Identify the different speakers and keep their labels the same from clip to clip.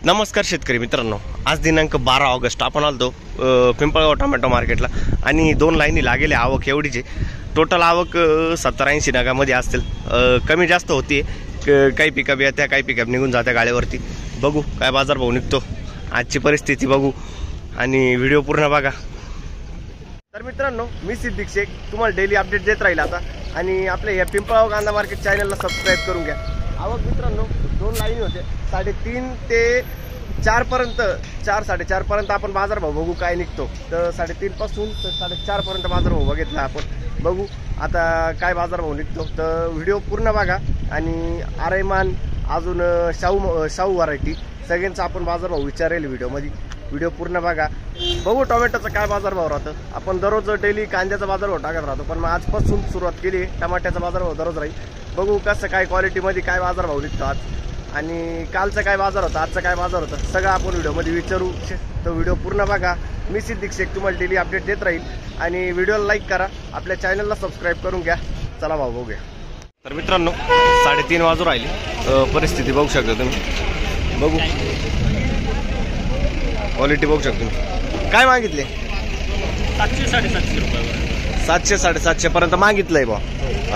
Speaker 1: नमस्कार शेतकरी मित्रांनो, आज दिनांक 12 ऑगस्ट आपण आलो पिंपळगाव टोमॅटो मार्केटला आणि दोन लाईनी लागेले आवक एवढीचे. टोटल आवक 70-80 नगामध्ये असतील. कमी जास्त होती. काही पिकअप येत्या, काही पिकअप निघून जात्या गाड्यावरती. बघू काय बाजारभाव निघतो, आजची परिस्थिती बघू आणि व्हिडिओ पूर्ण बघा. तर मित्रांनो, मी सिद्दीक शेख तुम्हाला डेली अपडेट देत राहील आता. आणि आपल्या या पिंपळगाव कांदा मार्केट चॅनलला सबस्क्राईब करून घ्या. आवक मित्रांनो दोन लाईन होते, 3.5 ते 4 पर्यंत, 4-4.5 पर्यंत आपण बाजारभाव बघू काय निघतो. तर 3.5 पासून तर 4.5 पर्यंत बाजारभाव बघितला आपण. बघू आता काय बाजारभाव निघतो. तर व्हिडिओ पूर्ण बघा. आणि आरेमान अजून शाहू व्हरायटी सगळ्यांचा आपण बाजारभाव विचारेल व्हिडिओमध्ये. व्हिडिओ पूर्ण बघा. बघू टोमॅटोचा काय बाजारभाव राहतो. आपण दररोज डेली कांद्याचा बाजारभाव टाकत राहतो, पण मग आजपासून सुरुवात केली. टमाट्याचा बाजारभाव दररोज राहील. बघू कसं काय क्वालिटीमध्ये काय बाजारभाव निघतो आज, आणि कालचा काय बाजार होता, आजचा काय बाजार होता, सगळं आपण व्हिडिओमध्ये विचारू. तर व्हिडिओ पूर्ण बघा. मी सिद्दीक शेख तुम्हाला डेली अपडेट देत राहील. आणि व्हिडिओला लाईक करा, आपल्या चॅनलला सबस्क्राईब करून घ्या. चला भाऊ बघूया. तर मित्रांनो 3:30 वाजू राहिली. परिस्थिती बघू शकता तुम्ही. बघू क्वालिटी बघू शकतो तुम्ही. काय मागितले?
Speaker 2: 700-750 रुपये.
Speaker 1: 700-750 पर्यंत मागितलंय बा.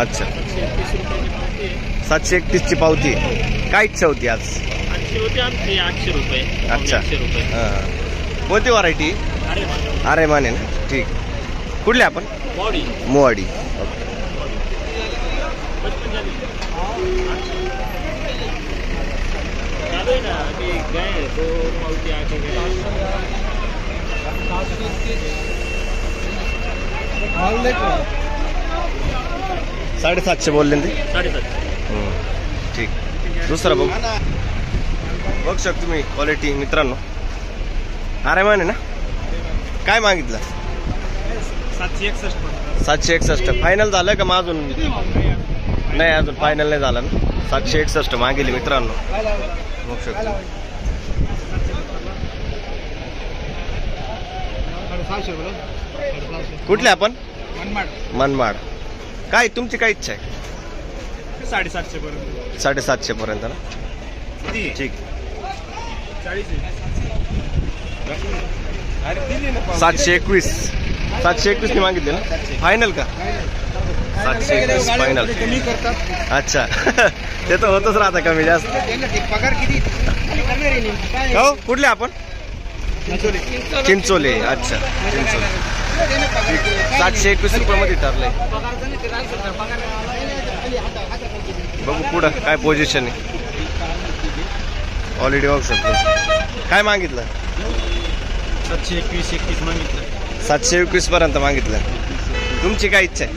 Speaker 1: अच्छा, 731 ची पावती. काय इच्छा होती आज?
Speaker 2: 800 होते आमचे. 800 रुपये.
Speaker 1: अच्छा,
Speaker 2: 800 रुपये.
Speaker 1: कोणती व्हरायटी? अरे माने ना. ठीक. कुठले आपण? मोवाडी. ओके. $750 बोलले ते.
Speaker 2: 750.
Speaker 1: ठीक. दुसरा बघ शकतो तुम्ही क्वालिटी मित्रांनो. अरे माने ना. काय मागितलं?
Speaker 2: 761.
Speaker 1: 761 फायनल झालं का? मग अजून नाही, अजून फायनल नाही झालं ना. 761 मागितले मित्रांनो. बघू शकतो. कुठले आपण? मनमाड. काय तुमची काय इच्छा आहे?
Speaker 2: 750 पर्यंत.
Speaker 1: 750 पर्यंत ना. ठीक. 721. 721 ने मागितले ना. फायनल का? 721 फायनल. अच्छा. ते तर होतच राहता कमी जास्त. हो, कुठले आपण? चिंचोले. अच्छा, चिंचोले. 721 रुपयामध्ये ठरलंय. बघू पुढं काय पोझिशन आहे. ऑलरेडी बघू शकतो. काय मागितलं?
Speaker 2: 721 मागितलं.
Speaker 1: 721 पर्यंत मागितलं. तुमची काय इच्छा आहे?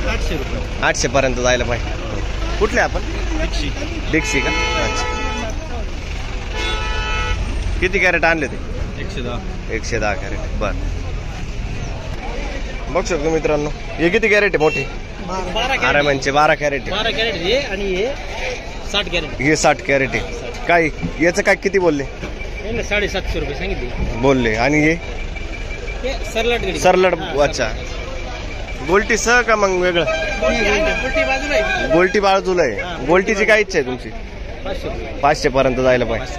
Speaker 2: 800 रुपये.
Speaker 1: 800 पर्यंत जायला पाहिजे. कुठले आपण? डिक्सी का? अच्छा. किती कॅरेट आणले ते? 110 कॅरेट. बर. बघू शकतो मित्रांनो. हे किती कॅरेट आहे मोठे? 12 कॅरेट.
Speaker 2: 12 कॅरेट हे आणि हे 60 कॅरेट.
Speaker 1: हे 60 कॅरेट आहे. काय याचं काय किती बोलले?
Speaker 2: 750 रुपये सांगितले
Speaker 1: बोलले. आणि हे सरलट. अच्छा, गोल्टी सह का मग वेगळं? गोल्टी बाजूला आहे. गोल्टीची काय इच्छा आहे तुमची? 500 पर्यंत जायला पाहिजे.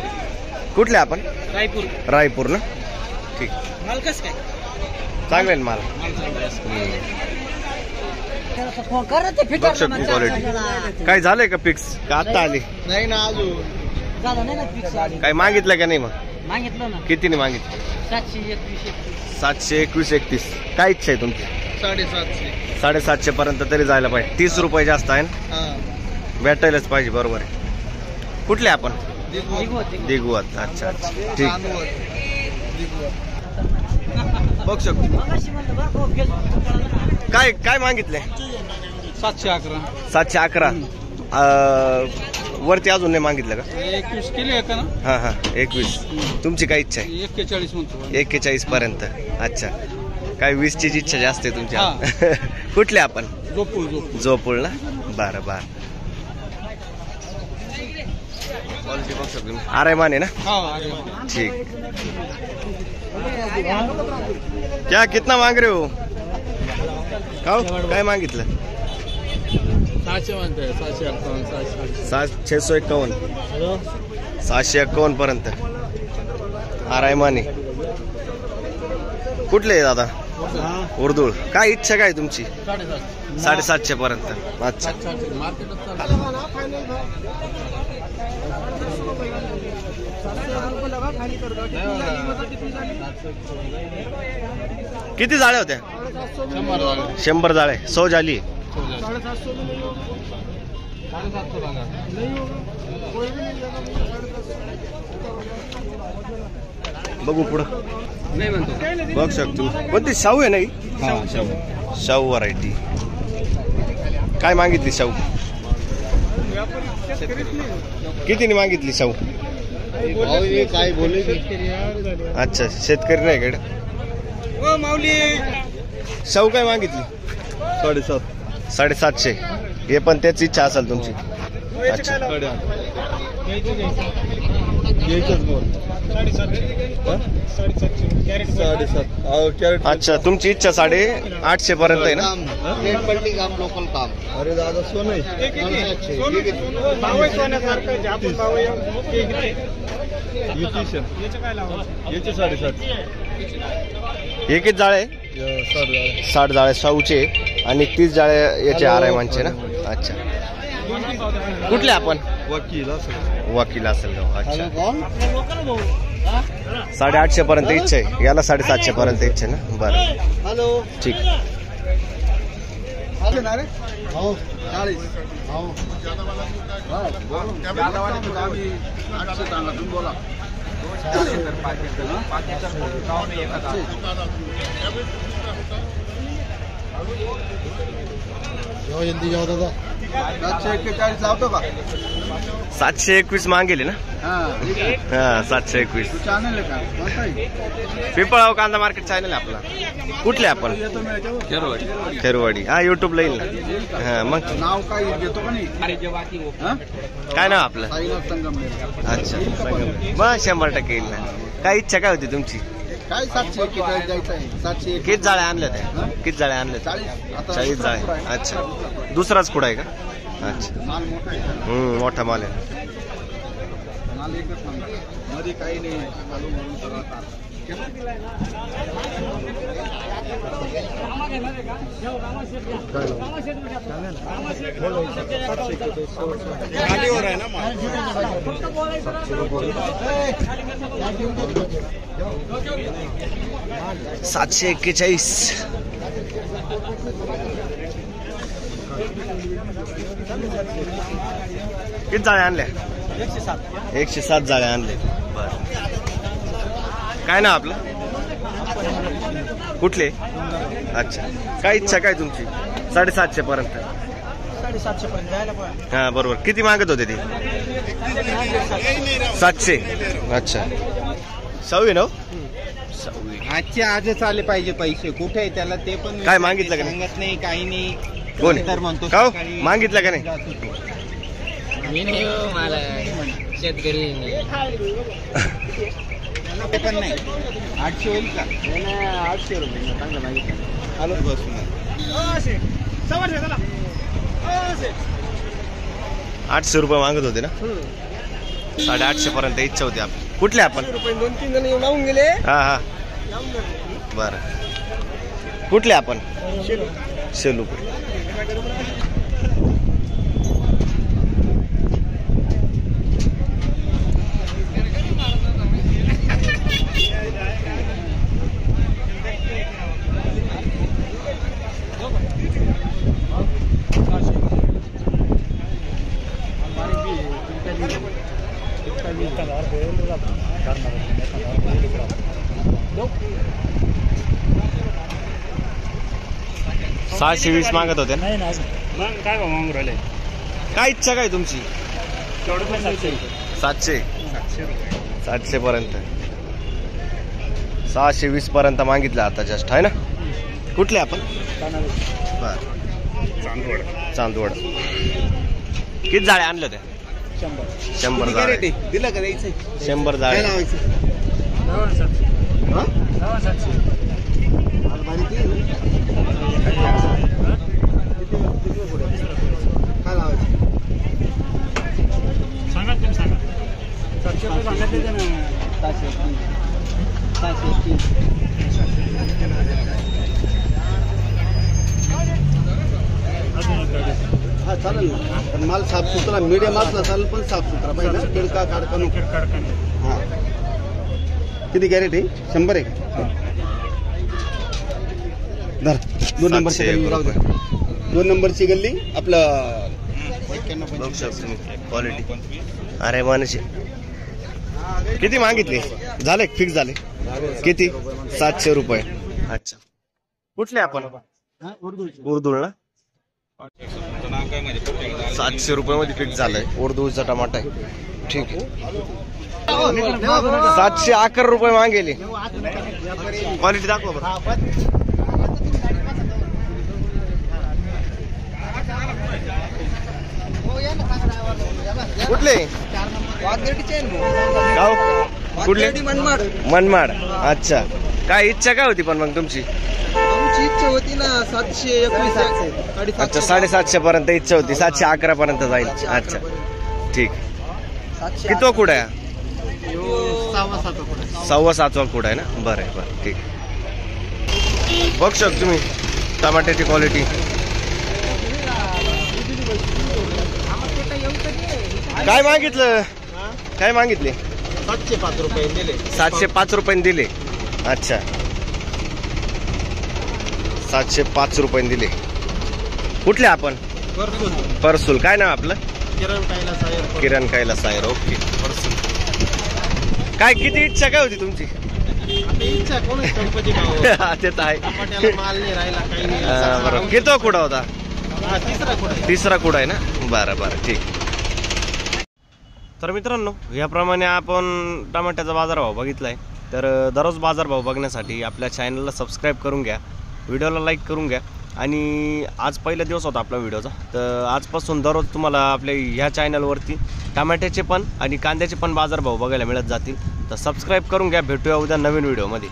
Speaker 1: कुठले आपण? रायपूर ना. ठीक.
Speaker 2: माल कसं काय?
Speaker 1: चांगलं माल. बघू शकतो क्वालिटी. काय झालंय का फिक्स का आता आली?
Speaker 2: नाही ना, अजून
Speaker 1: काय मागितलं का नाही? मग
Speaker 2: मागितलं ना.
Speaker 1: कितीने मागितलं? 721-31. काय इच्छा आहे तुमची?
Speaker 2: 750.
Speaker 1: 750 पर्यंत तरी जायला पाहिजे. 30 रुपये जास्त आहे ना. भेटायलाच पाहिजे. बरोबर आहे. कुठले आपण? दिगवत. अच्छा, ठीक. बघू शकतो. काय काय मागितले?
Speaker 2: 711.
Speaker 1: 711. वरती अजून नाही मागितलं का?
Speaker 2: 21 केले का ना?
Speaker 1: हा 21. तुमची काय इच्छा आहे?
Speaker 2: 41 म्हणतो.
Speaker 1: 41 पर्यंत. अच्छा. काय 20 ची इच्छा जास्त आहे तुमची. कुठले आपण? जोपूळ ना. बरं. क्वालिटी बघू शकतो. अरे माने ना. ठीक. क्या कितना मांग रहे हो? काय मागितलं?
Speaker 2: 751.
Speaker 1: 651 पर्यंत. आरायमाने. कुठले दादा? उर्दूळ. काय इच्छा काय तुमची? 750 पर्यंत. अच्छा. किती जाळ्या होत्या? 100 जाळे. 100 झाली. बघू पुढं. बघ शकतो. कोणती शाहू आहे नाही? शाहू व्हरायटी. काय मागितली शाहू? कितीने मागितली शाहू?
Speaker 2: काय बोले?
Speaker 1: अच्छा, शेतकरी नाही कडे. शाहू काय मागितली? 750. हे पण त्याच इच्छा असेल तुमची. अच्छा. अच्छा, तुमची इच्छा 850 पर्यंत आहे ना?
Speaker 2: लोकल काम.
Speaker 3: अरे दादा सोनं याचे 7.5.
Speaker 1: एकच जाळे? 60 जाळे शाहूचे आणि 30 जाळे याचे आरायमानचे ना? अच्छा. कुठले आपण? वकील असेल गाव. अच्छा. 850 पर्यंत इच्छा आहे. याला 750 पर्यंत इच्छा ना? बरं,
Speaker 3: हॅलो.
Speaker 1: ठीक.
Speaker 3: जल्दी जाओ दादा.
Speaker 2: 741 लावतो का?
Speaker 1: 721 मागेले ना? हा, 721.
Speaker 2: चॅनल आहे का?
Speaker 1: पिंपळगाव कांदा मार्केट चॅनल आहे आपला. कुठले आपण? खेरवाडी. हा, युट्यूबला येईल ना. हा, मग
Speaker 2: नाव काय घेतो का नाही?
Speaker 1: काय नाव आपलं? अच्छा, मग 100% येईल ना. काय इच्छा काय होती तुमची?
Speaker 2: काय 741 जायचं आहे? 701.
Speaker 1: किती जाळ्या आणल्या त्या? किती जाळ्या आणल्या? 40 जाळे. अच्छा. दुसराच पुढा आहे का? अच्छा.
Speaker 2: माल मोठा आहे.
Speaker 1: मोठा माल आहे.
Speaker 2: माल एकच नंबर. मध्ये काही नाही. चालू म्हणून सगळं आता. खालीवर आहे ना माल.
Speaker 1: 741. किती जाळ्या आणल्या? 107 जाळ्या आणले. बरं. काय ना आपलं? कुठले? अच्छा. काय इच्छा काय तुमची? 750 पर्यंत.
Speaker 3: 750 पर्यंत जायला पाहिजे.
Speaker 1: हा, बरोबर. किती मागत होते ते? 700. अच्छा. शाहू आहे ना?
Speaker 2: आजच्या आजच आले पाहिजे पैसे. कुठे आहे त्याला ते पण
Speaker 1: काय मागितलं का नाही?
Speaker 2: सांगत नाही, काही नाही.
Speaker 1: कोण
Speaker 2: तर म्हणतो
Speaker 1: का?
Speaker 2: सकाळी
Speaker 1: मागितलं का नाही?
Speaker 4: मी नाही हो, मला शेतकरी
Speaker 2: ते पण नाही. 800 होईल का? 800 रुपये चांगलं मागितलं. आलो बसून.
Speaker 1: 800 रुपये मागत होते ना? 850 पर्यंत इच्छा होती आपली. कुठले आपण?
Speaker 3: 2-3 जण येऊन लावून गेले.
Speaker 1: हा हा, बरं. कुठले आपण? शेलू.
Speaker 3: $720
Speaker 1: 620 मागत होते ना?
Speaker 3: मग काय मागून राहिले?
Speaker 1: काय इच्छा काय तुमची? 700. 700 पर्यंत. 620 पर्यंत मागितलं आता जस्ट, आहे ना? कुठले आपण? बर, चांदवड. किती जाळे आणले होते? 100 जाळे.
Speaker 2: दिलं का द्यायचं?
Speaker 1: 100 जाळे.
Speaker 3: सांगा तुम्ही सांगा. 700 सांगितले ना.
Speaker 2: हा चालेल ना, पण माल साफसुथरा मीडियम असला चालेल, पण साफसुथरा पाहिजे ना, किडका काढका नको. हा किती कॅरेट आहे? 100 आहे का? धर 2 नंबरची
Speaker 1: 700
Speaker 2: गल्ली राहू दे. 2 नंबरची गल्ली आपलं
Speaker 1: बघू शकतो तुम्ही क्वालिटी. अरे मानशी किती मागितले? झाले फिक्स झाले किती? 700 रुपये. अच्छा, कुठले आपण? उर्दूला 700 रुपये मध्ये फिक्स झालंय. उर्दूचा टमाटा आहे. ठीक आहे. 711 रुपये मागेले. क्वालिटी दाखवा बरं. कुठले गाव? कुठले? मनमाड. अच्छा, काय इच्छा काय होती पण मग तुमची?
Speaker 3: आमची इच्छा होती ना 721.
Speaker 1: अच्छा, 750 पर्यंत इच्छा होती. 711 पर्यंत जाईल. अच्छा ठीक. किती कुठं आहे? 6.25 कुठं आहे ना? बरं आहे, बरं ठीक. बघ शकतो तुम्ही टमाट्याची क्वालिटी. काय मागितलं? काय मागितले?
Speaker 3: 705 रुपये दिले.
Speaker 1: 705 रुपये दिले. अच्छा, 705 रुपये दिले. कुठले आपण? परसूल. काय नाव आपलं? किरण कैलास आयर. ओके, परसूल. काय किती इच्छा काय होती तुमची?
Speaker 3: इच्छा कोण गणपती
Speaker 1: ते तर आहे.
Speaker 3: माल नाही राहिला, काही नाही.
Speaker 1: बरं, किती कुठं होता?
Speaker 3: तिसरा
Speaker 1: कुठं आहे ना? बरं बरं ठीक. तर मित्रांनो, याप्रमाणे आपण टमाट्याचा बाजारभाव बघितलाय. तर दररोज बाजारभाव बघण्यासाठी आपल्या चॅनलला सबस्क्राईब करून घ्या, व्हिडिओला लाईक करून घ्या. आणि आज पहिला दिवस होता आपला व्हिडिओचा, तर आजपासून दररोज तुम्हाला आपल्या ह्या चॅनलवरती टमाट्याचे पण आणि कांद्याचे पण बाजारभाव बघायला मिळत जातील. तर सबस्क्राईब करून घ्या. भेटूया उद्या नवीन व्हिडिओमध्ये.